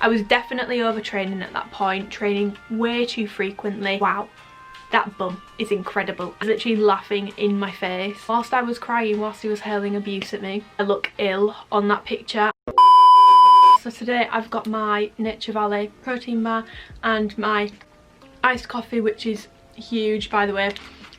I was definitely overtraining at that point, training way too frequently. Wow, that bum is incredible. I was literally laughing in my face whilst I was crying, whilst he was hurling abuse at me. I look ill on that picture. So today I've got my Nature Valley protein bar and my iced coffee, which is huge, by the way.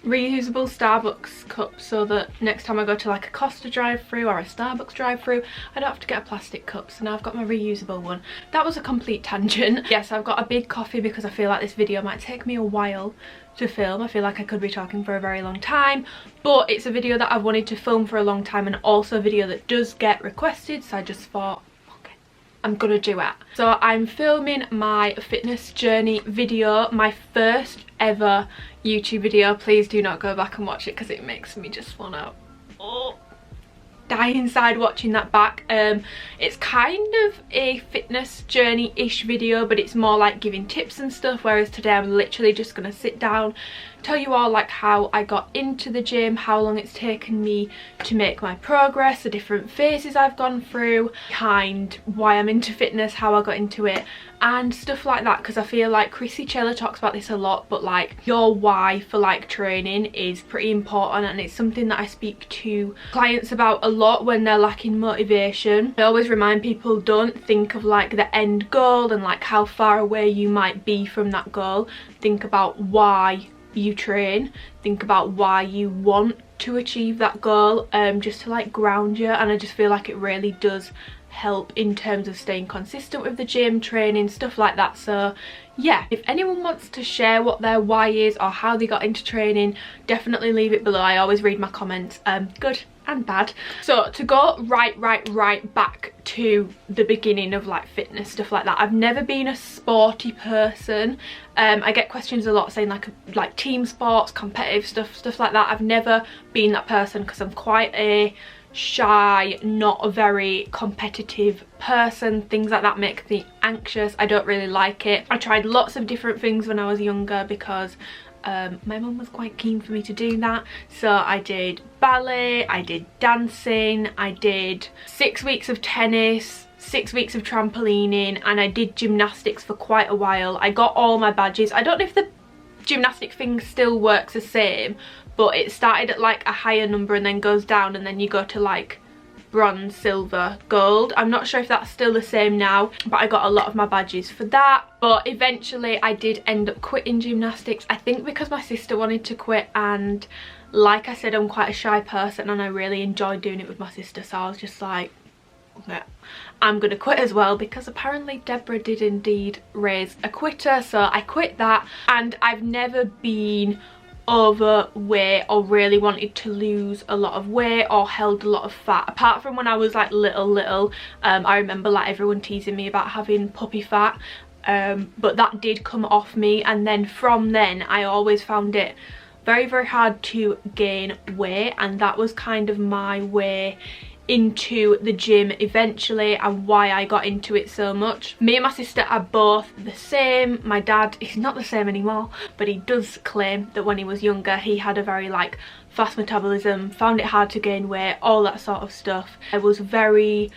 Reusable Starbucks cup, so that next time I go to like a Costa drive-through or a Starbucks drive-through, I don't have to get a plastic cup. So now I've got my reusable one. That was a complete tangent. Yes, I've got a big coffee because I feel like this video might take me a while to film. I feel like I could be talking for a very long time, but it's a video that I've wanted to film for a long time, and also a video that does get requested, so I just thought, I'm gonna do it. So I'm filming my fitness journey video, my first ever YouTube video. Please do not go back and watch it because it makes me just wanna die inside watching that back. It's kind of a fitness journey-ish video, but it's more like giving tips and stuff, whereas today I'm literally just gonna sit down, tell you all like how I got into the gym, how long it's taken me to make my progress, the different phases I've gone through, behind why I'm into fitness, how I got into it, and stuff like that, because I feel like Chrissy Chella talks about this a lot, but like your why for like training is pretty important, and it's something that I speak to clients about a lot when they're lacking motivation. I always remind people, don't think of like the end goal and like how far away you might be from that goal. Think about why you train, think about why you want to achieve that goal, just to like ground you. And I just feel like it really does help in terms of staying consistent with the gym, training, stuff like that. So yeah, if anyone wants to share what their why is or how they got into training, definitely leave it below. I always read my comments, good and bad. So to go right back to the beginning of like fitness, stuff like that, I've never been a sporty person. I get questions a lot saying like team sports, competitive stuff like that. I've never been that person because I'm quite a shy, not a very competitive person. Things like that make me anxious. I don't really like it. I tried lots of different things when I was younger because my mum was quite keen for me to do that. So I did ballet, I did dancing, I did 6 weeks of tennis, 6 weeks of trampolining, and I did gymnastics for quite a while. I got all my badges. I don't know if the gymnastic thing still works the same, but it started at like a higher number and then goes down, and then you go to like bronze, silver, gold. I'm not sure if that's still the same now, but I got a lot of my badges for that. But eventually I did end up quitting gymnastics, I think because my sister wanted to quit, and like I said, I'm quite a shy person and I really enjoyed doing it with my sister, so I was just like, yeah, I'm gonna quit as well, because apparently Deborah did indeed raise a quitter. So I quit that, and I've never been overweight or really wanted to lose a lot of weight or held a lot of fat, apart from when I was like little. I remember like everyone teasing me about having puppy fat, but that did come off me, and then from then I always found it very hard to gain weight, and that was kind of my way into the gym eventually, and why I got into it so much. Me and my sister are both the same. My dad is not the same anymore, but he does claim that when he was younger he had a very like fast metabolism, found it hard to gain weight, all that sort of stuff. I was very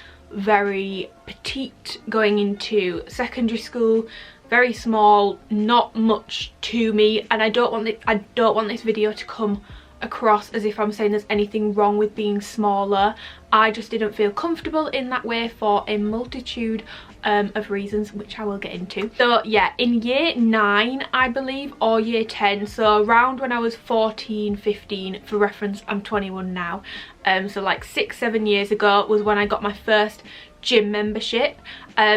petite going into secondary school, very small, not much to me, and I don't want this video to come across as if I'm saying there's anything wrong with being smaller. I just didn't feel comfortable in that way for a multitude of reasons, which I will get into. So yeah, in year 9 I believe, or year 10, so around when I was 14, 15, for reference I'm 21 now, so like 6-7 years ago was when I got my first gym membership,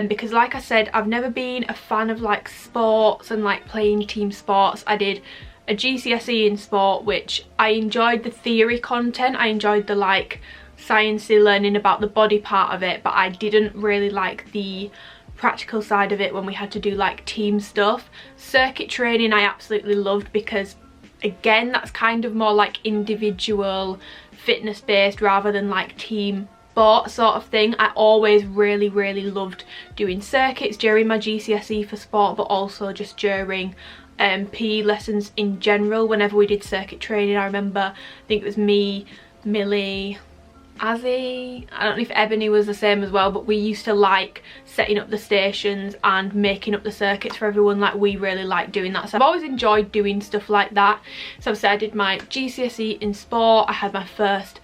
because like I said, I've never been a fan of like sports and like playing team sports. I did a GCSE in sport, which I enjoyed the theory content, I enjoyed the like sciencey learning about the body part of it, but I didn't really like the practical side of it when we had to do like team stuff. Circuit training I absolutely loved, because again that's kind of more like individual fitness based rather than like team sport sort of thing. I always really loved doing circuits during my GCSE for sport, but also just during PE lessons in general. Whenever we did circuit training, I remember, I think it was me, Millie, Azzy, I don't know if Ebony was the same as well, but we used to like setting up the stations and making up the circuits for everyone. Like, we really like doing that, so I've always enjoyed doing stuff like that. So obviously I did my GCSE in sport, I had my first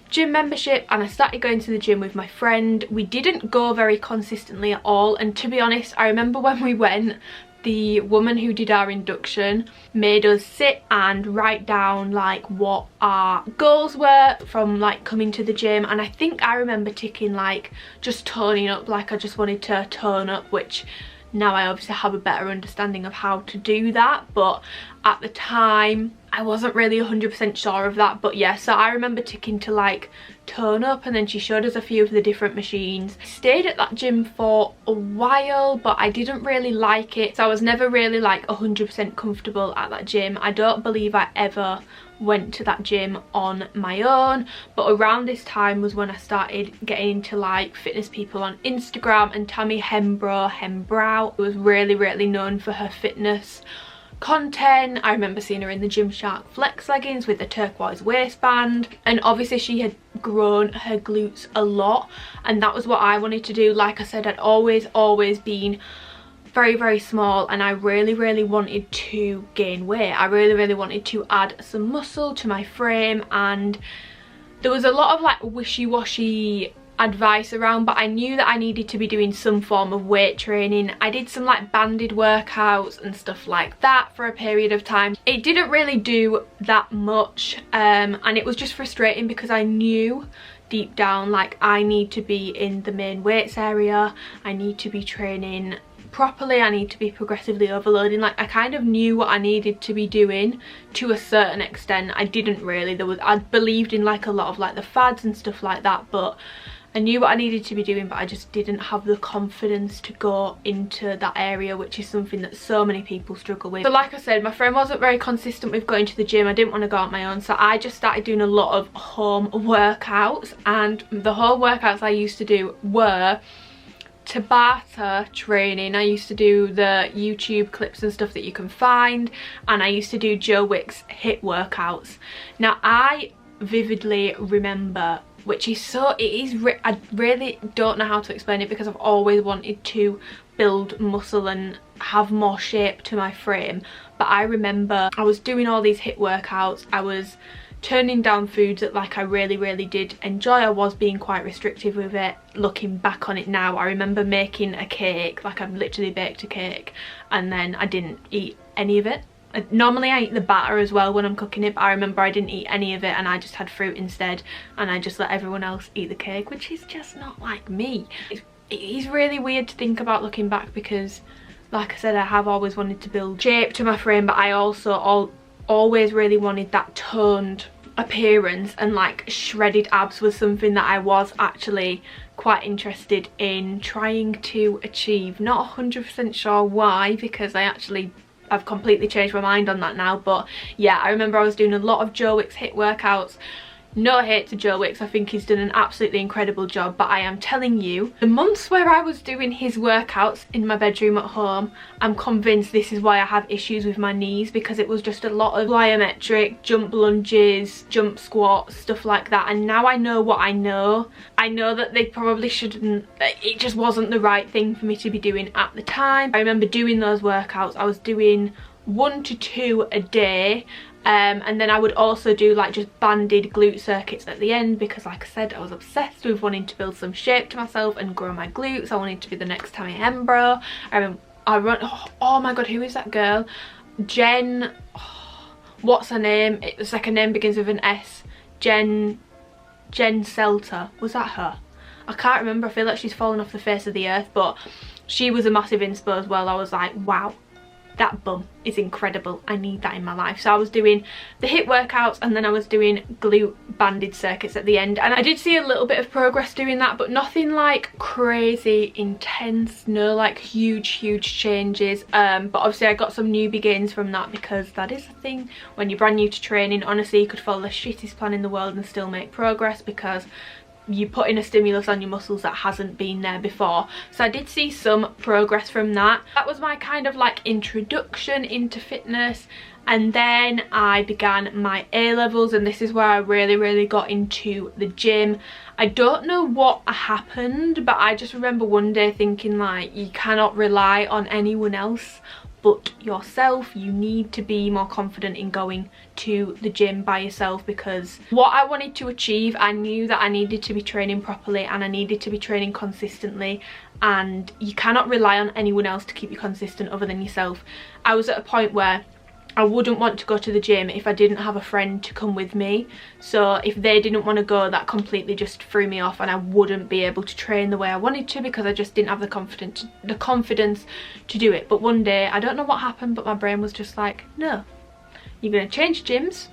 gym membership, and I started going to the gym with my friend. We didn't go very consistently at all, and to be honest, I remember when we went, the woman who did our induction made us sit and write down like what our goals were from like coming to the gym, and I think I remember ticking like just toning up, like I just wanted to tone up, which now I obviously have a better understanding of how to do that, but at the time I wasn't really 100% sure of that. But yeah, so I remember ticking to like tone up, and then she showed us a few of the different machines. I stayed at that gym for a while, but I didn't really like it, so I was never really like 100% comfortable at that gym. I don't believe I ever went to that gym on my own, but around this time was when I started getting into like fitness people on Instagram, and Tammy Hembrow was really known for her fitness content. I remember seeing her in the Gymshark flex leggings with the turquoise waistband, and obviously she had grown her glutes a lot, and that was what I wanted to do. Like I said, I'd always been very small, and I really wanted to gain weight. I really wanted to add some muscle to my frame, and there was a lot of like wishy-washy advice around, but I knew that I needed to be doing some form of weight training. I did some like banded workouts and stuff like that for a period of time. It didn't really do that much, and it was just frustrating because I knew deep down like I need to be in the main weights area, I need to be training properly, I need to be progressively overloading. Like, I kind of knew what I needed to be doing to a certain extent. I didn't really, I believed in like a lot of like the fads and stuff like that, but I knew what I needed to be doing, but I just didn't have the confidence to go into that area, which is something that so many people struggle with. So like I said, my friend wasn't very consistent with going to the gym. I didn't want to go on my own, so I just started doing a lot of home workouts, and the home workouts I used to do were Tabata training. I used to do the YouTube clips and stuff that you can find, and I used to do Joe Wick's HIIT workouts. Now I vividly remember, which is so, I really don't know how to explain it, because I've always wanted to build muscle and have more shape to my frame, but I remember I was doing all these HIIT workouts, I was turning down foods that like I really did enjoy. I was being quite restrictive with it. Looking back on it now, I remember making a cake, like I've literally baked a cake, and then I didn't eat any of it. Normally I eat the batter as well when I'm cooking it, but I remember I didn't eat any of it, and I just had fruit instead, and I just let everyone else eat the cake, which is just not like me. It is really weird to think about looking back, because like I said, I have always wanted to build shape to my frame, but I also always really wanted that toned appearance, and like shredded abs was something that I was actually quite interested in trying to achieve. Not 100% sure why, because I've completely changed my mind on that now, but yeah, I remember I was doing a lot of Joe Wick's HIIT workouts. No hate to Joe Wicks, I think he's done an absolutely incredible job, but I am telling you, the months where I was doing his workouts in my bedroom at home, I'm convinced this is why I have issues with my knees, because it was just a lot of plyometric, jump lunges, jump squats, stuff like that, and now I know what I know. I know that they probably shouldn't, it just wasn't the right thing for me to be doing at the time. I remember doing those workouts, I was doing 1 to 2 a day, and then I would also do like just banded glute circuits at the end, because like I said, I was obsessed with wanting to build some shape to myself and grow my glutes. I wanted to be the next Tammy Hembrow. Oh my god, who is that girl? Jen, what's her name? The second name begins with an S. Jen Selter, was that her? I can't remember, I feel like she's fallen off the face of the earth, but she was a massive inspo as well. I was like, wow, that bum is incredible, I need that in my life. So I was doing the HIIT workouts, and then I was doing glute banded circuits at the end, and I did see a little bit of progress doing that, but nothing like crazy intense, no like huge changes. But obviously I got some newbie gains from that, because that is the thing when you're brand new to training. Honestly, you could follow the shittest plan in the world and still make progress, because you putting a stimulus on your muscles that hasn't been there before. So I did see some progress from that. That was my kind of like introduction into fitness. And then I began my A-levels, and this is where I really got into the gym. I don't know what happened, but I just remember one day thinking like, you cannot rely on anyone else but yourself. You need to be more confident in going to the gym by yourself, because what I wanted to achieve, I knew that I needed to be training properly and I needed to be training consistently, and you cannot rely on anyone else to keep you consistent other than yourself. I was at a point where I wouldn't want to go to the gym if I didn't have a friend to come with me. So if they didn't want to go, that completely just threw me off, and I wouldn't be able to train the way I wanted to because I just didn't have the confidence to do it. But one day, I don't know what happened, but my brain was just like, no, you're going to change gyms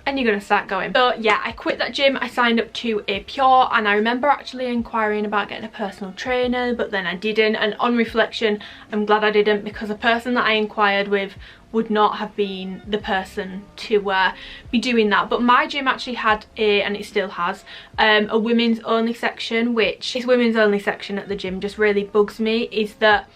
and you're going to start going. So yeah, I quit that gym. I signed up to a Pure, and I remember actually inquiring about getting a personal trainer, but then I didn't. And on reflection, I'm glad I didn't, because the person that I inquired with would not have been the person to be doing that. But my gym actually had and it still has, a women's only section, which this women's only section at the gym just really bugs me, is that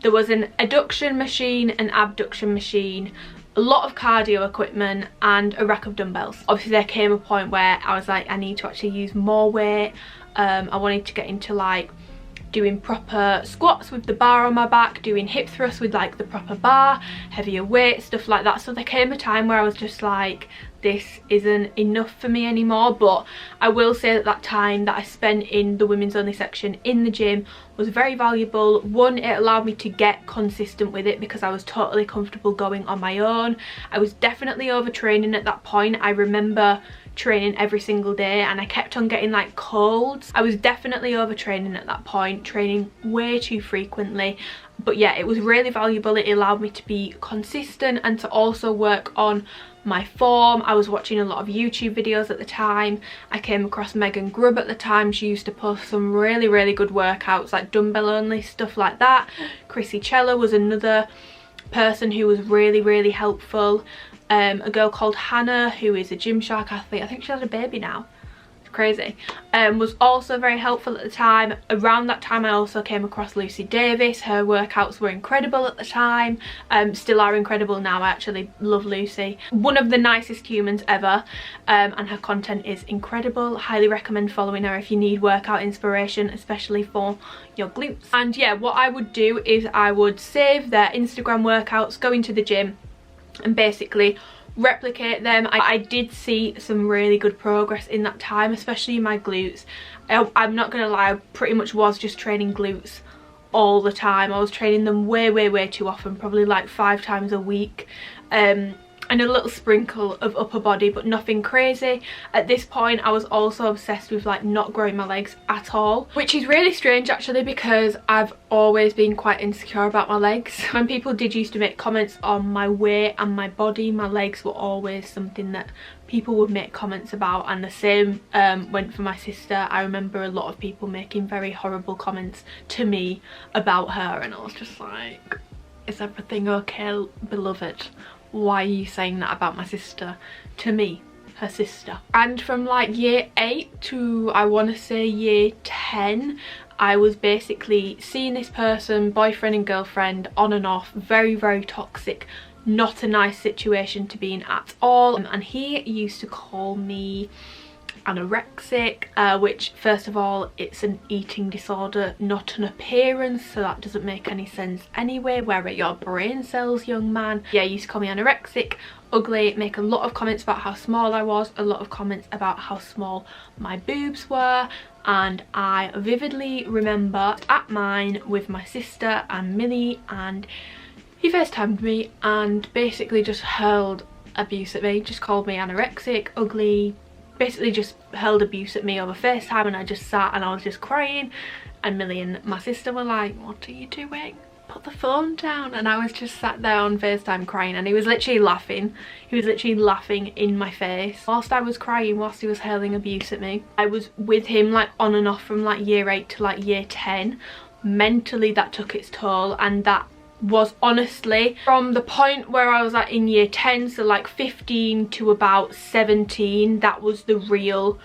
there was an adduction machine, an abduction machine, a lot of cardio equipment and a rack of dumbbells. Obviously there came a point where I was like, I need to actually use more weight. I wanted to get into like doing proper squats with the bar on my back, doing hip thrusts with like the proper bar, heavier weight, stuff like that. So there came a time where I was just like, this isn't enough for me anymore. But I will say that that time that I spent in the women's only section in the gym was very valuable. One, it allowed me to get consistent with it because I was totally comfortable going on my own. I was definitely overtraining at that point. I remember training every single day and I kept on getting like colds. I was definitely overtraining at that point, training way too frequently. But yeah, it was really valuable. It allowed me to be consistent and to also work on my form. I was watching a lot of YouTube videos at the time. I came across Megan Grubb at the time. She used to post some really good workouts, like dumbbell only, stuff like that. Chrissy Cella was another person who was really helpful. A girl called Hannah, who is a Gymshark athlete, I think she has a baby now, it's crazy, was also very helpful at the time. Around that time I also came across Lucy Davis. Her workouts were incredible at the time, still are incredible now. I actually love Lucy, one of the nicest humans ever, and her content is incredible. Highly recommend following her if you need workout inspiration, especially for your glutes. And yeah, what I would do is I would save their Instagram workouts, go into the gym and basically replicate them. I did see some really good progress in that time, especially in my glutes. I'm not gonna lie, I pretty much was just training glutes all the time. I was training them way too often, probably like 5 times a week, and a little sprinkle of upper body, but nothing crazy. At this point I was also obsessed with like not growing my legs at all, which is really strange actually, because I've always been quite insecure about my legs. When people did used to make comments on my weight and my body, my legs were always something that people would make comments about, and the same went for my sister. I remember a lot of people making very horrible comments to me about her, and I was just like, is everything okay, beloved? Why are you saying that about my sister to me, her sister? And from like year 8 to I want to say year 10, I was basically seeing this person, boyfriend and girlfriend, on and off, very toxic, not a nice situation to be in at all. And he used to call me anorexic, which first of all, it's an eating disorder, not an appearance, so that doesn't make any sense anyway. Where are your brain cells, young man? Yeah, he used to call me anorexic, ugly, make a lot of comments about how small I was, a lot of comments about how small my boobs were. And I vividly remember at mine with my sister and Millie, and he FaceTimed me and basically just hurled abuse at me, just called me anorexic, ugly, basically just hurled abuse at me over FaceTime. And I just sat and I was just crying, and Millie and my sister were like, what are you doing? Put the phone down. And I was just sat there on FaceTime crying, and he was literally laughing. He was literally laughing in my face whilst I was crying, whilst he was hurling abuse at me. I was with him like on and off from like year 8 to like year 10. Mentally that took its toll, and that was honestly from the point where I was at in year 10, so like 15 to about 17, that was the real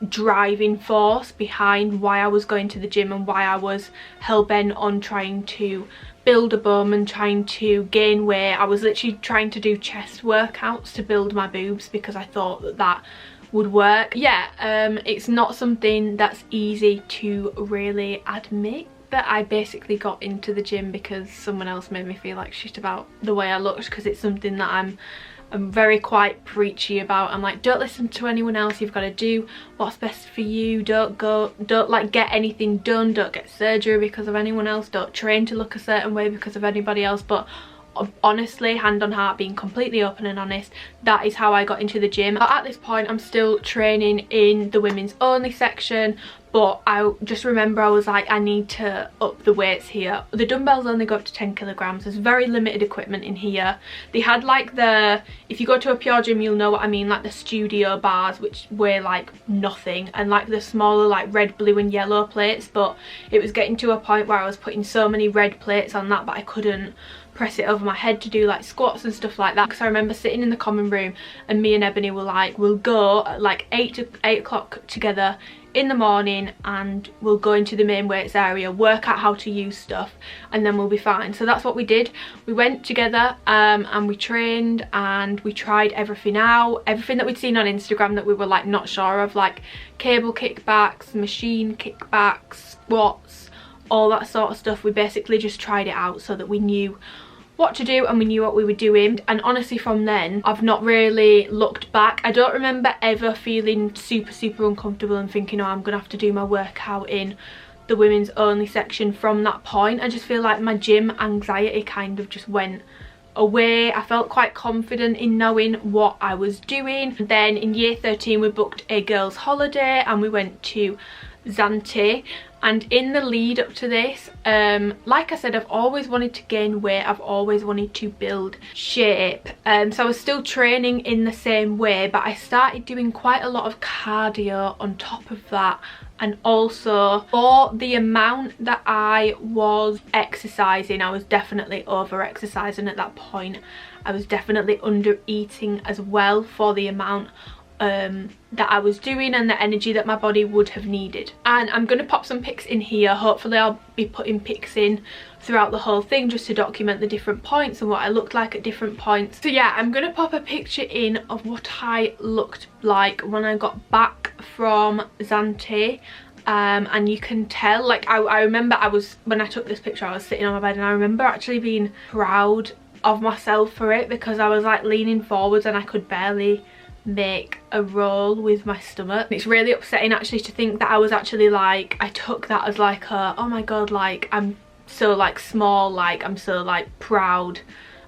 driving force behind why I was going to the gym and why I was hell-bent on trying to build a bum and trying to gain weight. I was literally trying to do chest workouts to build my boobs because I thought that that would work. Yeah, it's not something that's easy to really admit that I basically got into the gym because someone else made me feel like shit about the way I looked, because it's something that I'm very quite preachy about. I'm like, don't listen to anyone else, you've got to do what's best for you. Don't like get anything done, don't get surgery because of anyone else, don't train to look a certain way because of anybody else. But honestly, hand on heart, being completely open and honest, that is how I got into the gym. But at this point I'm still training in the women's only section, but I just remember I was like, I need to up the weights here. The dumbbells only go up to 10 kilograms. There's very limited equipment in here. They had like the, if you go to a pure gym you'll know what I mean, like the studio bars which weigh like nothing, and like the smaller like red, blue and yellow plates. But it was getting to a point where I was putting so many red plates on that, but I couldn't press it over my head to do like squats and stuff like that. Because I remember sitting in the common room and me and Ebony were like, we'll go at like 8 o'clock together in the morning and we'll go into the main weights area, work out how to use stuff, and then we'll be fine. So that's what we did. We went together and we trained and we tried everything out, everything that we'd seen on Instagram that we were like not sure of, like cable kickbacks, machine kickbacks, squats, all that sort of stuff. We basically just tried it out so that we knew what to do and we knew what we were doing. And honestly from then I've not really looked back. I don't remember ever feeling super uncomfortable and thinking, oh, I'm gonna have to do my workout in the women's only section from that point. I just feel like my gym anxiety kind of just went away. I felt quite confident in knowing what I was doing. Then in year 13 we booked a girls' holiday and we went to Zante. And in the lead up to this, like I said, I've always wanted to gain weight, I've always wanted to build shape, so I was still training in the same way, but I started doing quite a lot of cardio on top of that. And also for the amount that I was exercising, I was definitely over exercising at that point. I was definitely under eating as well for the amount that I was doing and the energy that my body would have needed. And I'm going to pop some pics in here. Hopefully I'll be putting pics in throughout the whole thing just to document the different points and what I looked like at different points. So yeah, I'm going to pop a picture in of what I looked like when I got back from Zante. And you can tell, like I remember when I took this picture I was sitting on my bed and I remember actually being proud of myself for it, because I was like leaning forwards and I could barely make a roll with my stomach. It's really upsetting actually to think that I was actually like, I took that as like a, oh my god, like I'm so like small, like I'm so like proud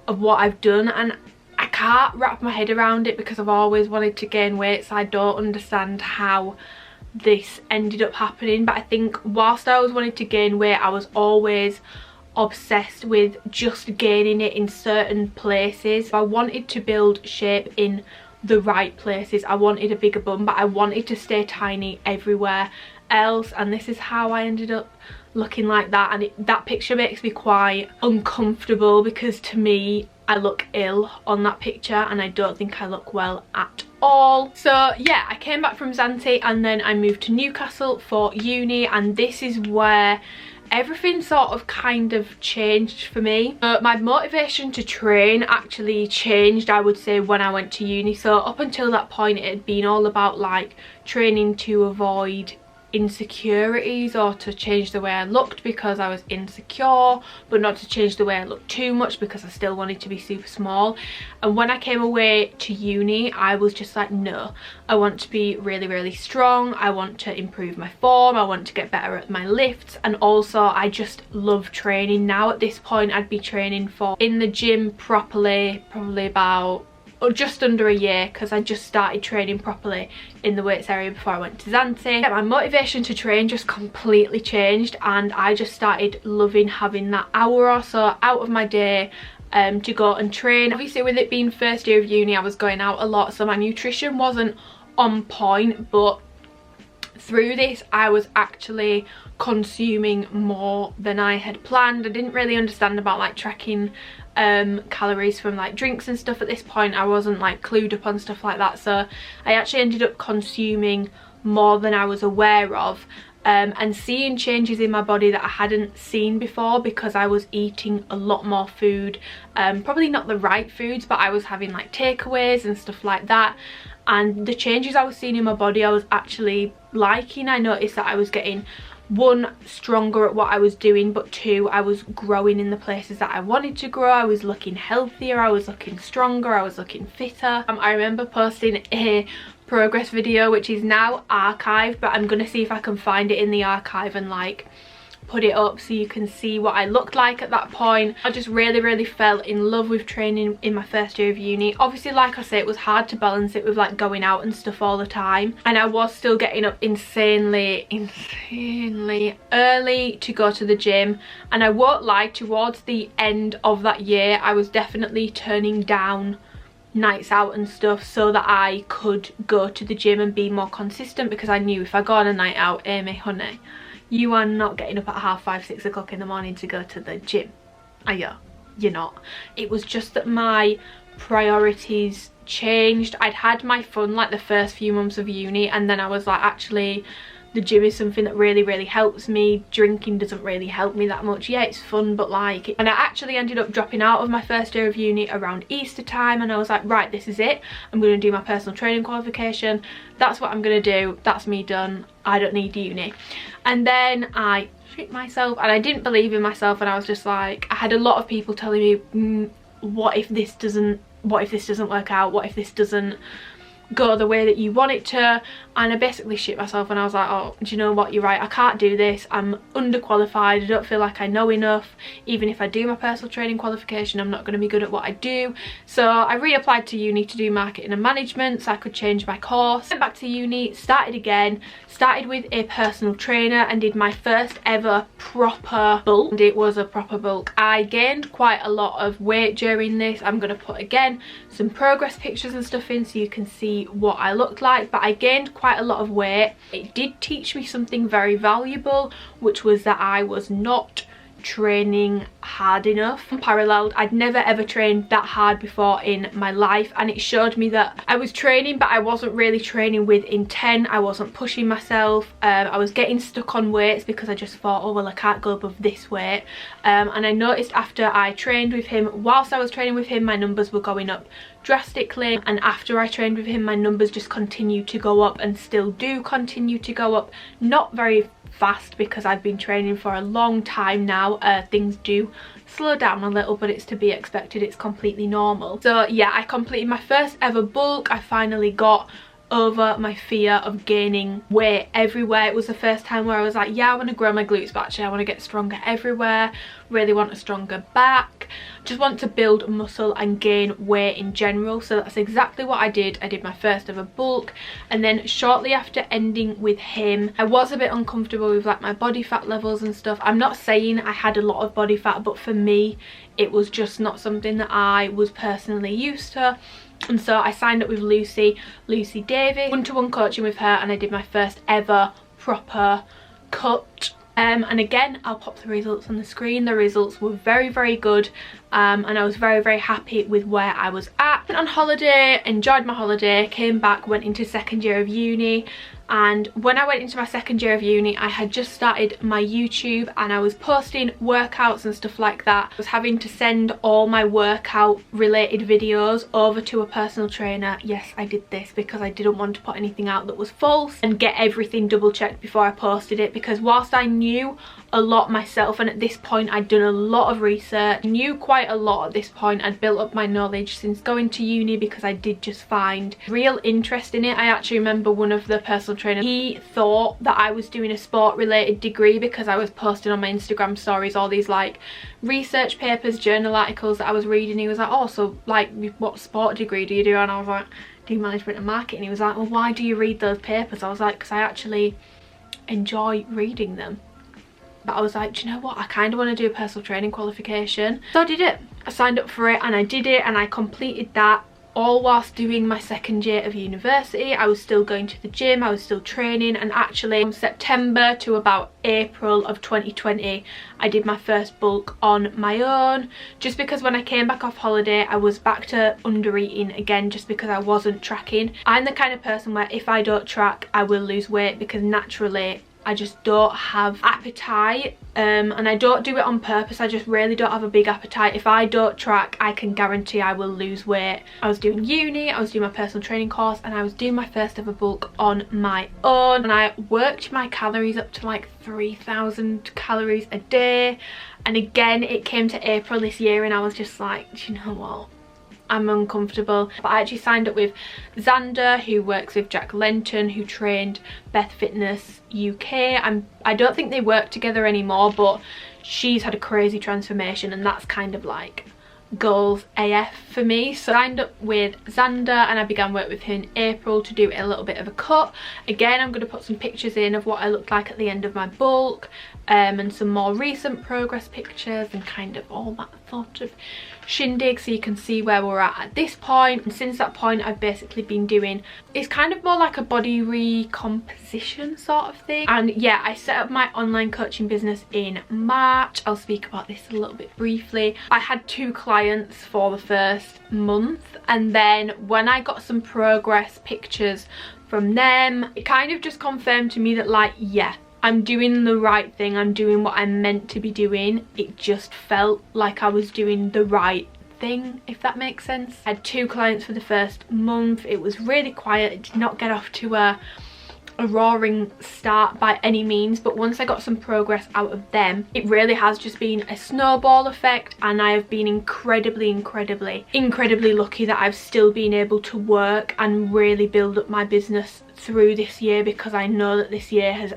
of what I've done. And I can't wrap my head around it because I've always wanted to gain weight, so I don't understand how this ended up happening. But I think whilst I was wanting to gain weight, I was always obsessed with just gaining it in certain places. I wanted to build shape in the right places. I wanted a bigger bum, but I wanted to stay tiny everywhere else, and this is how I ended up looking like that. And that picture makes me quite uncomfortable because to me I look ill on that picture and I don't think I look well at all. So yeah, I came back from Zante and then I moved to Newcastle for uni, and this is where everything sort of kind of changed for me. My motivation to train actually changed, I would say, when I went to uni. So up until that point it had been all about like training to avoid insecurities or to change the way I looked because I was insecure, but not to change the way I looked too much because I still wanted to be super small. And when I came away to uni I was just like, no, I want to be really strong, I want to improve my form, I want to get better at my lifts, and also I just love training now. At this point I'd be training for in the gym properly probably about just under a year, because I just started training properly in the weights area before I went to Zante. My motivation to train just completely changed and I just started loving having that hour or so out of my day to go and train. Obviously with it being first year of uni I was going out a lot, so my nutrition wasn't on point, but through this I was actually consuming more than I had planned. I didn't really understand about like tracking calories from like drinks and stuff at this point. I wasn't like clued up on stuff like that, so I actually ended up consuming more than I was aware of. And seeing changes in my body that I hadn't seen before, because I was eating a lot more food, probably not the right foods, but I was having like takeaways and stuff like that, and the changes I was seeing in my body I was actually liking. I noticed that I was getting, one, stronger at what I was doing, but two, I was growing in the places that I wanted to grow. I was looking healthier, I was looking stronger, I was looking fitter. I remember posting a progress video which is now archived, but I'm gonna see if I can find it in the archive and like put it up so you can see what I looked like at that point. I just really fell in love with training in my first year of uni. Obviously, like I say, it was hard to balance it with like going out and stuff all the time, and I was still getting up insanely early to go to the gym. And I won't lie, towards the end of that year I was definitely turning down nights out and stuff so that I could go to the gym and be more consistent, because I knew if I go on a night out, Amy honey, you are not getting up at 5:30, 6 o'clock in the morning to go to the gym, are you? You're not. It was just that my priorities changed. I'd had my fun like the first few months of uni, and then I was like, actually the gym is something that really helps me. Drinking doesn't really help me that much. Yeah, it's fun, but like, and I actually ended up dropping out of my first year of uni around Easter time, and I was like, right, this is it, I'm going to do my personal training qualification. That's what I'm going to do. That's me done. I don't need uni. And then I shit myself, and I didn't believe in myself, and I was just like, I had a lot of people telling me, what if this doesn't work out, what if this doesn't go the way that you want it to? And I basically shit myself, and I was like, oh, do you know what, you're right, I can't do this, I'm underqualified, I don't feel like I know enough. Even if I do my personal training qualification, I'm not going to be good at what I do. So I reapplied to uni to do marketing and management so I could change my course. Went back to uni, started again, started with a personal trainer, and did my first ever proper bulk, and it was a proper bulk. I gained quite a lot of weight during this. I'm going to put again some progress pictures and stuff in so you can see what I looked like, but I gained quite a lot of weight. It did teach me something very valuable, which was that I was not training hard enough. Unparalleled. I'd never ever trained that hard before in my life, and it showed me that I was training, but I wasn't really training with intent. I wasn't pushing myself. I was getting stuck on weights because I just thought, oh well, I can't go above this weight. And I noticed after I trained with him, whilst I was training with him, my numbers were going up drastically, and after I trained with him, my numbers just continued to go up, and still do continue to go up. Not very fast, because I've been training for a long time now. Things do slow down a little, but it's to be expected, it's completely normal. So yeah, I completed my first ever bulk. I finally got over my fear of gaining weight everywhere. It was the first time where I was like, yeah, I want to grow my glutes, but actually I want to get stronger everywhere. Really want a stronger back, just want to build muscle and gain weight in general. So that's exactly what I did. I did my first ever bulk, and then shortly after ending with him, I was a bit uncomfortable with like my body fat levels and stuff. I'm not saying I had a lot of body fat, but for me it was just not something that I was personally used to. And so I signed up with Lucy Davis, one-to-one coaching with her, and I did my first ever proper cut. And again, I'll pop the results on the screen. The results were very good, and I was very happy with where I was at. Went on holiday, enjoyed my holiday, came back, went into second year of uni. And when I went into my second year of uni, I had just started my YouTube, and I was posting workouts and stuff like that. I was having to send all my workout related videos over to a personal trainer. Yes, I did this because I didn't want to put anything out that was false, and get everything double checked before I posted it, because whilst I knew a lot myself, and at this point I'd done a lot of research, knew quite a lot at this point. I'd built up my knowledge since going to uni, because I did just find real interest in it. I actually remember one of the personal trainers, he thought that I was doing a sport related degree because I was posting on my Instagram stories all these like research papers, journal articles that I was reading. He was like, oh, so like what sport degree do you do? And I was like, do management and marketing. He was like, well, why do you read those papers? I was like, because I actually enjoy reading them. But I was like, do you know what, I kind of want to do a personal training qualification. So I did it. I signed up for it, and I did it, and I completed that all whilst doing my second year of university. I was still going to the gym, I was still training, and actually from September to about April of 2020 I did my first bulk on my own, just because when I came back off holiday I was back to under eating again, just because I wasn't tracking. I'm the kind of person where if I don't track I will lose weight, because naturally I just don't have appetite, and I don't do it on purpose. I just really don't have a big appetite. If I don't track, I can guarantee I will lose weight. I was doing uni, I was doing my personal training course, and I was doing my first ever bulk on my own, and I worked my calories up to like 3,000 calories a day. And again, it came to April this year and I was just like, do you know what? I'm uncomfortable. But I actually signed up with Xander, who works with Jack Lenton, who trained Beth Fitness UK. I don't think they work together anymore, but she's had a crazy transformation, and that's kind of like goals AF for me. So I signed up with Xander and I began work with him in April to do a little bit of a cut. Again, I'm going to put some pictures in of what I looked like at the end of my bulk, and some more recent progress pictures and kind of all that sort of shindig, so you can see where we're at this point. And since that point I've basically been doing, it's kind of more like a body recomposition sort of thing. And yeah, I set up my online coaching business in March. I'll speak about this a little bit briefly. I had 2 clients for the first month, and then when I got some progress pictures from them, it kind of just confirmed to me that, like, yeah, I'm doing the right thing, I'm doing what I'm meant to be doing. It just felt like I was doing the right thing, if that makes sense. I had 2 clients for the first month. It was really quiet. It did not get off to a roaring start by any means, but once I got some progress out of them, it really has just been a snowball effect, and I have been incredibly lucky that I've still been able to work and really build up my business through this year, because I know that this year has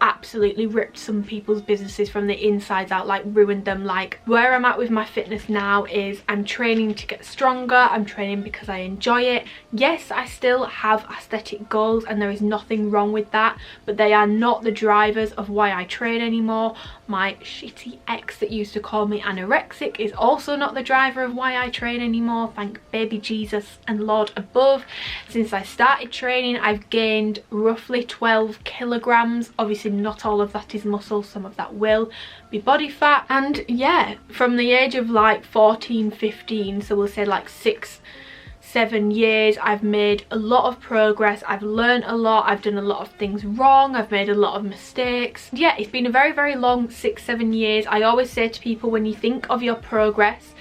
absolutely ripped some people's businesses from the insides out, like ruined them. Like, where I'm at with my fitness now is I'm training to get stronger, I'm training because I enjoy it. Yes, I still have aesthetic goals and there is nothing wrong with that, but they are not the drivers of why I train anymore. My shitty ex that used to call me anorexic is also not the driver of why I train anymore, thank baby Jesus and Lord above. Since I started training I've gained roughly 12 kilograms. Obviously not all of that is muscle, some of that will be body fat. And yeah, from the age of like 14, 15, so we'll say like 6-7 years, I've made a lot of progress. I've learned a lot, I've done a lot of things wrong, I've made a lot of mistakes. Yeah, it's been a very long 6-7 years. I always say to people, when you think of your progress,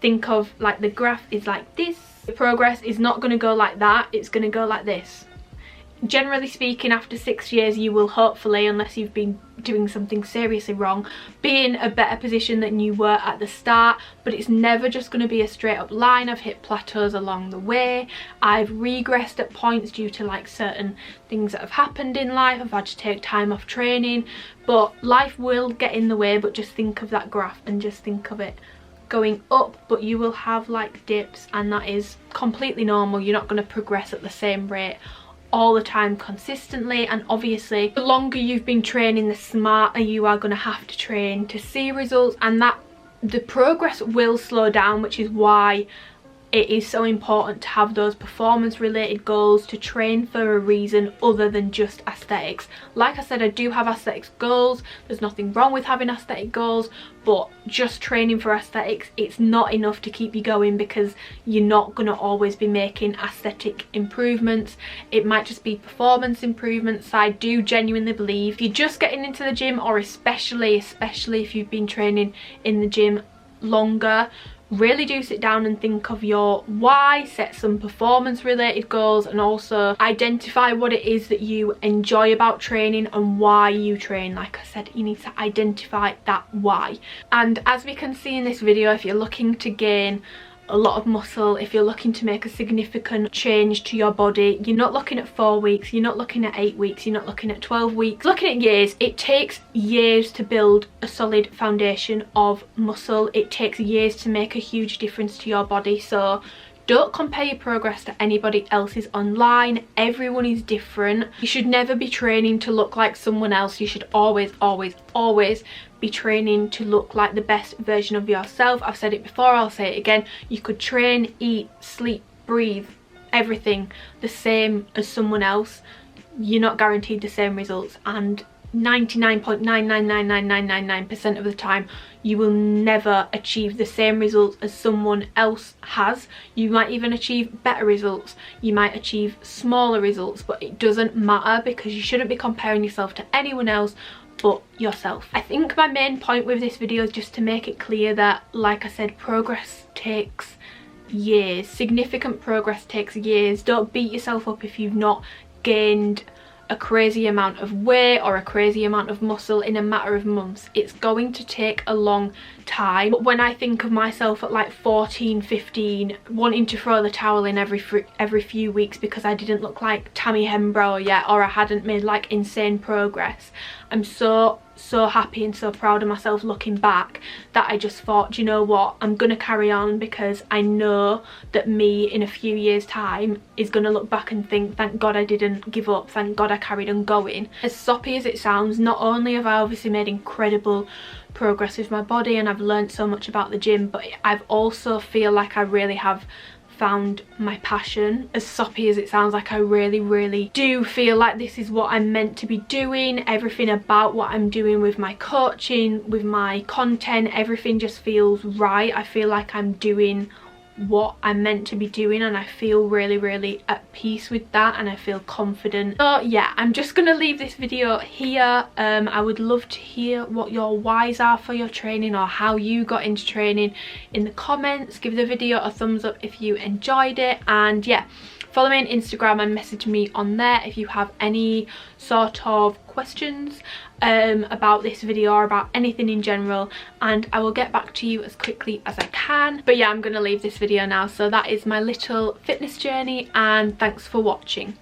think of like the graph is like this. The progress is not going to go like that, it's going to go like this. Generally speaking, after 6 years you will hopefully, unless you've been doing something seriously wrong, be in a better position than you were at the start. But it's never just going to be a straight up line. I've hit plateaus along the way, I've regressed at points due to like certain things that have happened in life. I've had to take time off training, but life will get in the way. But just think of that graph and just think of it going up, but you will have like dips, and that is completely normal. You're not going to progress at the same rate all the time consistently, and obviously the longer you've been training, the smarter you are going to have to train to see results, and that the progress will slow down, which is why it is so important to have those performance related goals, to train for a reason other than just aesthetics. Like I said, I do have aesthetics goals, there's nothing wrong with having aesthetic goals, but just training for aesthetics, it's not enough to keep you going, because you're not going to always be making aesthetic improvements. It might just be performance improvements. I do genuinely believe if you're just getting into the gym, or especially if you've been training in the gym longer, really do sit down and think of your why, set some performance related goals, and also identify what it is that you enjoy about training and why you train. Like I said, you need to identify that why. And as we can see in this video, if you're looking to gain a lot of muscle, if you're looking to make a significant change to your body, you're not looking at 4 weeks, you're not looking at 8 weeks, you're not looking at 12 weeks, looking at years. It takes years to build a solid foundation of muscle. It takes years to make a huge difference to your body. So don't compare your progress to anybody else's online. Everyone is different. You should never be training to look like someone else. You should always be training to look like the best version of yourself. I've said it before, I'll say it again. You could train, eat, sleep, breathe, everything the same as someone else, you're not guaranteed the same results, and 99.9999999% of the time you will never achieve the same results as someone else has. You might even achieve better results, you might achieve smaller results, but it doesn't matter, because you shouldn't be comparing yourself to anyone else but yourself. I think my main point with this video is just to make it clear that, like I said, progress takes years. Significant progress takes years. Don't beat yourself up if you've not gained a crazy amount of weight or a crazy amount of muscle in a matter of months. It's going to take a long time. But when I think of myself at like 14, 15, wanting to throw the towel in every few weeks because I didn't look like Tammy Hembrow yet, or I hadn't made like insane progress, I'm so happy and so proud of myself looking back, that I just thought, do you know what, I'm gonna carry on, because I know that me in a few years time is gonna look back and think, thank God I didn't give up, thank God I carried on going. As soppy as it sounds, not only have I obviously made incredible progress with my body and I've learned so much about the gym, but I've also feel like I really have found my passion. As soppy as it sounds, like I really do feel like this is what I'm meant to be doing. Everything about what I'm doing with my coaching, with my content, everything just feels right. I feel like I'm doing what I'm meant to be doing, and I feel really at peace with that, and I feel confident. So yeah, I'm just gonna leave this video here. I would love to hear what your whys are for your training, or how you got into training, in the comments. Give the video a thumbs up if you enjoyed it, and yeah, follow me on Instagram and message me on there if you have any sort of questions about this video or about anything in general, and I will get back to you as quickly as I can. But yeah, I'm gonna leave this video now. So that is my little fitness journey, and thanks for watching.